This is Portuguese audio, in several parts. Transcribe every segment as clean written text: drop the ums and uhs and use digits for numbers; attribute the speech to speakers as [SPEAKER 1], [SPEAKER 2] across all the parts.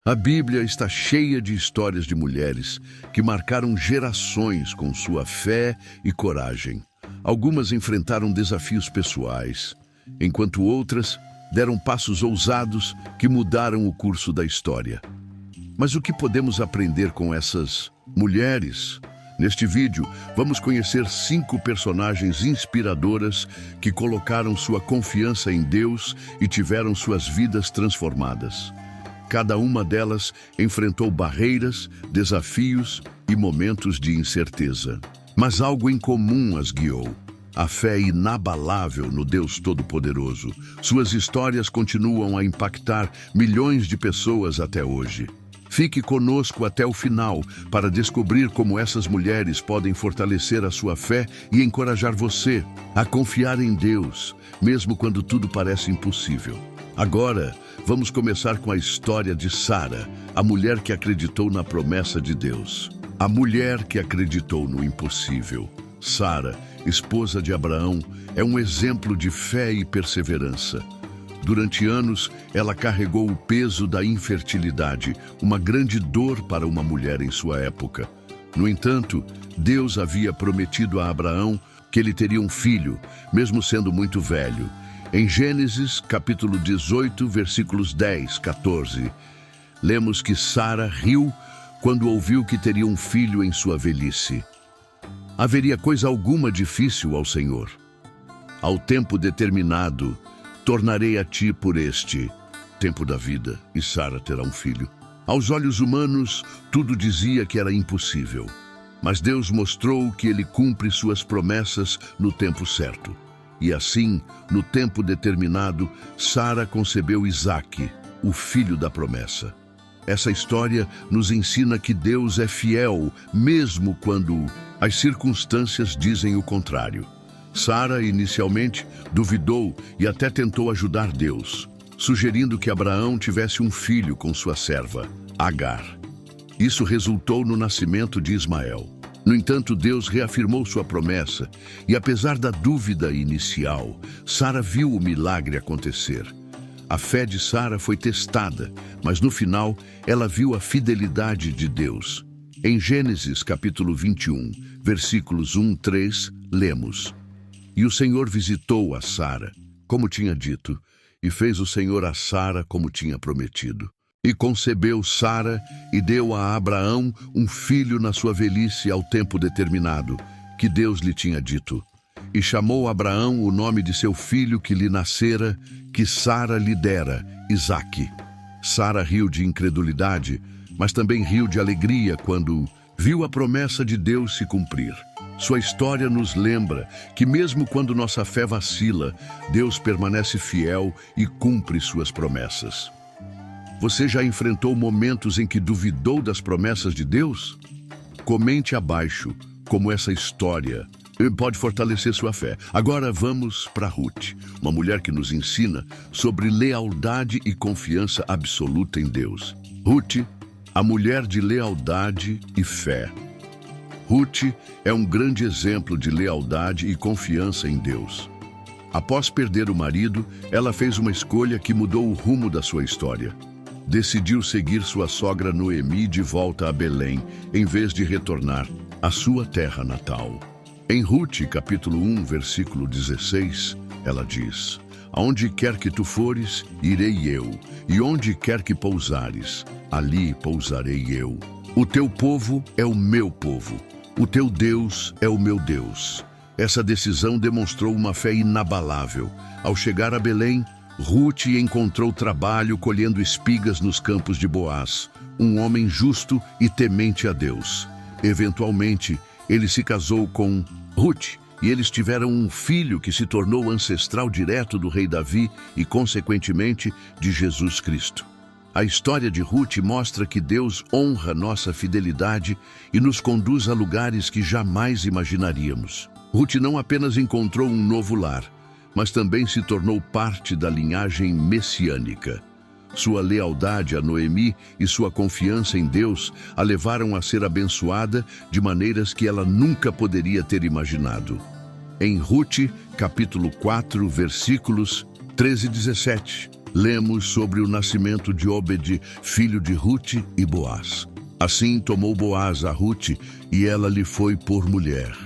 [SPEAKER 1] A Bíblia está cheia de histórias de mulheres que marcaram gerações com sua fé e coragem. Algumas enfrentaram desafios pessoais, enquanto outras deram passos ousados que mudaram o curso da história. Mas o que podemos aprender com essas mulheres? Neste vídeo, vamos conhecer 5 personagens inspiradoras que colocaram sua confiança em Deus e tiveram suas vidas transformadas. Cada uma delas enfrentou barreiras, desafios e momentos de incerteza. Mas algo em comum as guiou: a fé inabalável no Deus Todo-Poderoso. Suas histórias continuam a impactar milhões de pessoas até hoje. Fique conosco até o final para descobrir como essas mulheres podem fortalecer a sua fé e encorajar você a confiar em Deus, mesmo quando tudo parece impossível. Agora, vamos começar com a história de Sara, a mulher que acreditou na promessa de Deus. A mulher que acreditou no impossível. Sara, esposa de Abraão, é um exemplo de fé e perseverança. Durante anos, ela carregou o peso da infertilidade, uma grande dor para uma mulher em sua época. No entanto, Deus havia prometido a Abraão que ele teria um filho, mesmo sendo muito velho. Em Gênesis, capítulo 18, versículos 10, 14, lemos que Sara riu quando ouviu que teria um filho em sua velhice. Haveria coisa alguma difícil ao Senhor. Ao tempo determinado, tornarei a ti por este tempo da vida, e Sara terá um filho. Aos olhos humanos, tudo dizia que era impossível. Mas Deus mostrou que ele cumpre suas promessas no tempo certo. E assim, no tempo determinado, Sara concebeu Isaque, o filho da promessa. Essa história nos ensina que Deus é fiel, mesmo quando as circunstâncias dizem o contrário. Sara, inicialmente, duvidou e até tentou ajudar Deus, sugerindo que Abraão tivesse um filho com sua serva, Agar. Isso resultou no nascimento de Ismael. No entanto, Deus reafirmou sua promessa e, apesar da dúvida inicial, Sara viu o milagre acontecer. A fé de Sara foi testada, mas no final ela viu a fidelidade de Deus. Em Gênesis capítulo 21, versículos 1, 3, lemos: E o Senhor visitou a Sara, como tinha dito, e fez o Senhor a Sara como tinha prometido. E concebeu Sara e deu a Abraão um filho na sua velhice ao tempo determinado, que Deus lhe tinha dito. E chamou Abraão o nome de seu filho que lhe nascera, que Sara lhe dera, Isaque. Sara riu de incredulidade, mas também riu de alegria quando viu a promessa de Deus se cumprir. Sua história nos lembra que mesmo quando nossa fé vacila, Deus permanece fiel e cumpre suas promessas. Você já enfrentou momentos em que duvidou das promessas de Deus? Comente abaixo como essa história pode fortalecer sua fé. Agora vamos para Ruth, uma mulher que nos ensina sobre lealdade e confiança absoluta em Deus. Ruth, a mulher de lealdade e fé. Ruth é um grande exemplo de lealdade e confiança em Deus. Após perder o marido, ela fez uma escolha que mudou o rumo da sua história. Decidiu seguir sua sogra Noemi de volta a Belém, em vez de retornar à sua terra natal. Em Ruth, capítulo 1, versículo 16, ela diz: Aonde quer que tu fores, irei eu, e onde quer que pousares, ali pousarei eu. O teu povo é o meu povo, o teu Deus é o meu Deus. Essa decisão demonstrou uma fé inabalável. Ao chegar a Belém, Ruth encontrou trabalho colhendo espigas nos campos de Boaz, um homem justo e temente a Deus. Eventualmente, ele se casou com Ruth e eles tiveram um filho que se tornou ancestral direto do rei Davi e, consequentemente, de Jesus Cristo. A história de Ruth mostra que Deus honra nossa fidelidade e nos conduz a lugares que jamais imaginaríamos. Ruth não apenas encontrou um novo lar, mas também se tornou parte da linhagem messiânica. Sua lealdade a Noemi e sua confiança em Deus a levaram a ser abençoada de maneiras que ela nunca poderia ter imaginado. Em Ruth, capítulo 4, versículos 13 e 17, lemos sobre o nascimento de Obed, filho de Rute e Boaz. Assim tomou Boaz a Rute, e ela lhe foi por mulher.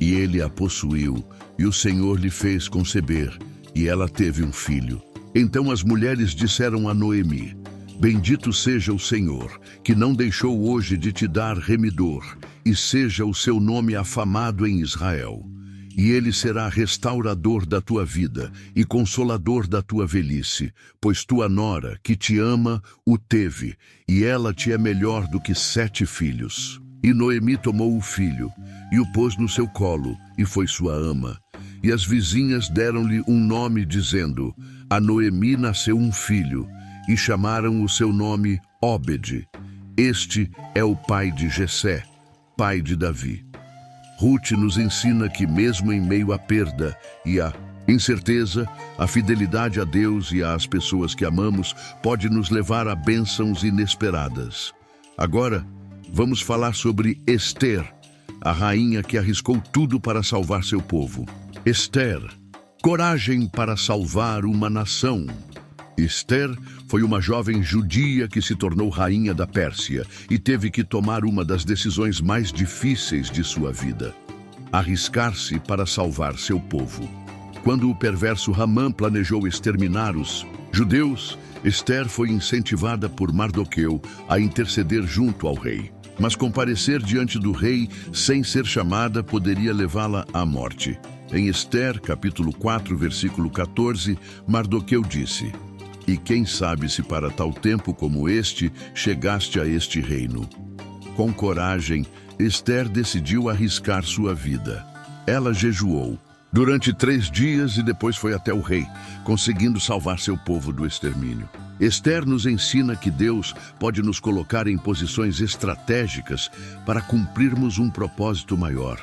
[SPEAKER 1] E ele a possuiu, e o Senhor lhe fez conceber, e ela teve um filho. Então as mulheres disseram a Noemi: Bendito seja o Senhor, que não deixou hoje de te dar remidor, e seja o seu nome afamado em Israel. E ele será restaurador da tua vida e consolador da tua velhice, pois tua nora, que te ama, o teve, e ela te é melhor do que 7 filhos. E Noemi tomou o filho, e o pôs no seu colo, e foi sua ama. E as vizinhas deram-lhe um nome, dizendo: A Noemi nasceu um filho, e chamaram o seu nome Obed. Este é o pai de Jessé, pai de Davi. Rute nos ensina que mesmo em meio à perda e à incerteza, a fidelidade a Deus e às pessoas que amamos pode nos levar a bênçãos inesperadas. Agora, vamos falar sobre Ester, a rainha que arriscou tudo para salvar seu povo. Ester, coragem para salvar uma nação. Ester foi uma jovem judia que se tornou rainha da Pérsia e teve que tomar uma das decisões mais difíceis de sua vida: arriscar-se para salvar seu povo. Quando o perverso Hamã planejou exterminar os judeus, Ester foi incentivada por Mardoqueu a interceder junto ao rei. Mas comparecer diante do rei sem ser chamada poderia levá-la à morte. Em Ester, capítulo 4, versículo 14, Mardoqueu disse: E quem sabe se para tal tempo como este chegaste a este reino? Com coragem, Ester decidiu arriscar sua vida. Ela jejuou durante 3 dias e depois foi até o rei, conseguindo salvar seu povo do extermínio. Ester nos ensina que Deus pode nos colocar em posições estratégicas para cumprirmos um propósito maior.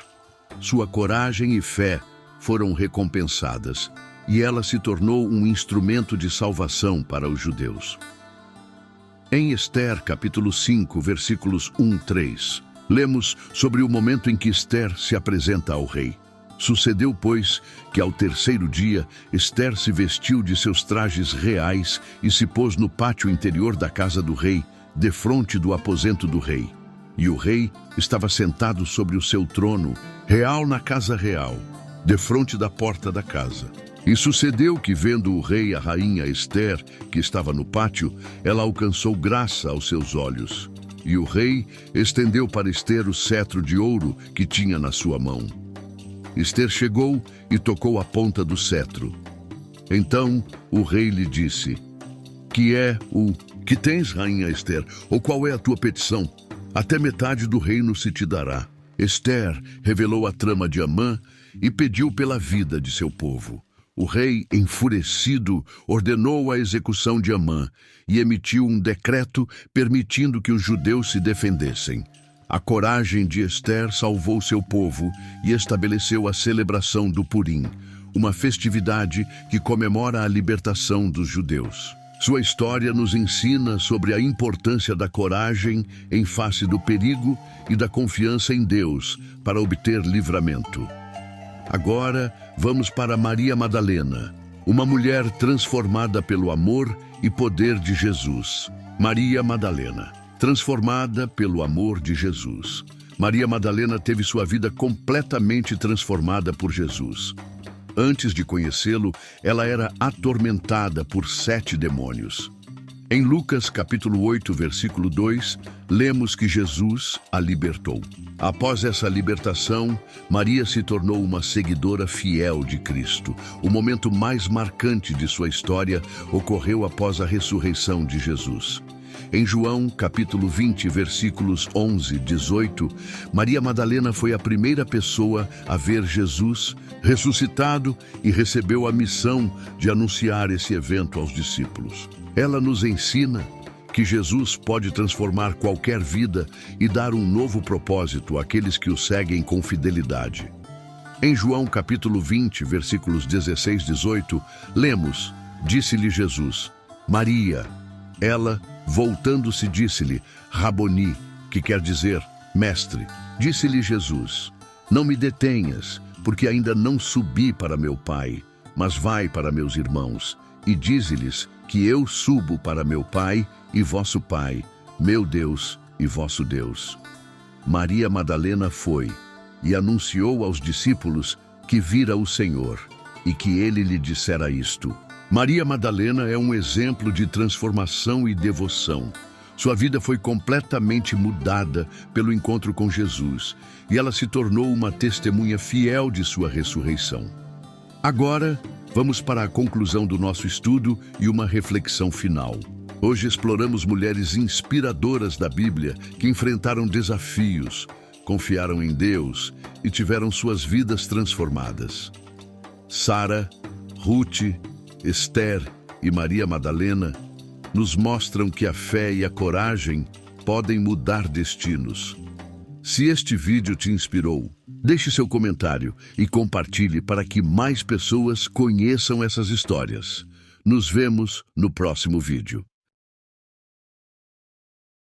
[SPEAKER 1] Sua coragem e fé foram recompensadas, e ela se tornou um instrumento de salvação para os judeus. Em Ester, capítulo 5, versículos 1-3, lemos sobre o momento em que Ester se apresenta ao rei. Sucedeu, pois, que ao 3º dia, Ester se vestiu de seus trajes reais e se pôs no pátio interior da casa do rei, defronte do aposento do rei. E o rei estava sentado sobre o seu trono, real na casa real, defronte da porta da casa. E sucedeu que, vendo o rei a rainha Ester, que estava no pátio, ela alcançou graça aos seus olhos. E o rei estendeu para Ester o cetro de ouro que tinha na sua mão. Ester chegou e tocou a ponta do cetro. Então o rei lhe disse: Que tens, rainha Ester, ou qual é a tua petição? Até metade do reino se te dará. Ester revelou a trama de Hamã e pediu pela vida de seu povo. O rei, enfurecido, ordenou a execução de Hamã e emitiu um decreto permitindo que os judeus se defendessem. A coragem de Ester salvou seu povo e estabeleceu a celebração do Purim, uma festividade que comemora a libertação dos judeus. Sua história nos ensina sobre a importância da coragem em face do perigo e da confiança em Deus para obter livramento. Agora, vamos para Maria Madalena, uma mulher transformada pelo amor e poder de Jesus. Maria Madalena, transformada pelo amor de Jesus. Maria Madalena teve sua vida completamente transformada por Jesus. Antes de conhecê-lo, ela era atormentada por 7 demônios. Em Lucas capítulo 8, versículo 2, lemos que Jesus a libertou. Após essa libertação, Maria se tornou uma seguidora fiel de Cristo. O momento mais marcante de sua história ocorreu após a ressurreição de Jesus. Em João, capítulo 20, versículos 11 e 18, Maria Madalena foi a primeira pessoa a ver Jesus ressuscitado e recebeu a missão de anunciar esse evento aos discípulos. Ela nos ensina que Jesus pode transformar qualquer vida e dar um novo propósito àqueles que o seguem com fidelidade. Em João, capítulo 20, versículos 16 e 18, lemos: Disse-lhe Jesus: Maria. Ela, voltando-se, disse-lhe: Raboni, que quer dizer mestre. Disse-lhe Jesus: Não me detenhas, porque ainda não subi para meu Pai, mas vai para meus irmãos, e dize-lhes que eu subo para meu Pai e vosso Pai, meu Deus e vosso Deus. Maria Madalena foi e anunciou aos discípulos que vira o Senhor e que ele lhe dissera isto. Maria Madalena é um exemplo de transformação e devoção. Sua vida foi completamente mudada pelo encontro com Jesus e ela se tornou uma testemunha fiel de sua ressurreição. Agora, vamos para a conclusão do nosso estudo e uma reflexão final. Hoje exploramos mulheres inspiradoras da Bíblia que enfrentaram desafios, confiaram em Deus e tiveram suas vidas transformadas. Sara, Ruth, Esther e Maria Madalena nos mostram que a fé e a coragem podem mudar destinos. Se este vídeo te inspirou, deixe seu comentário e compartilhe para que mais pessoas conheçam essas histórias. Nos vemos no próximo vídeo.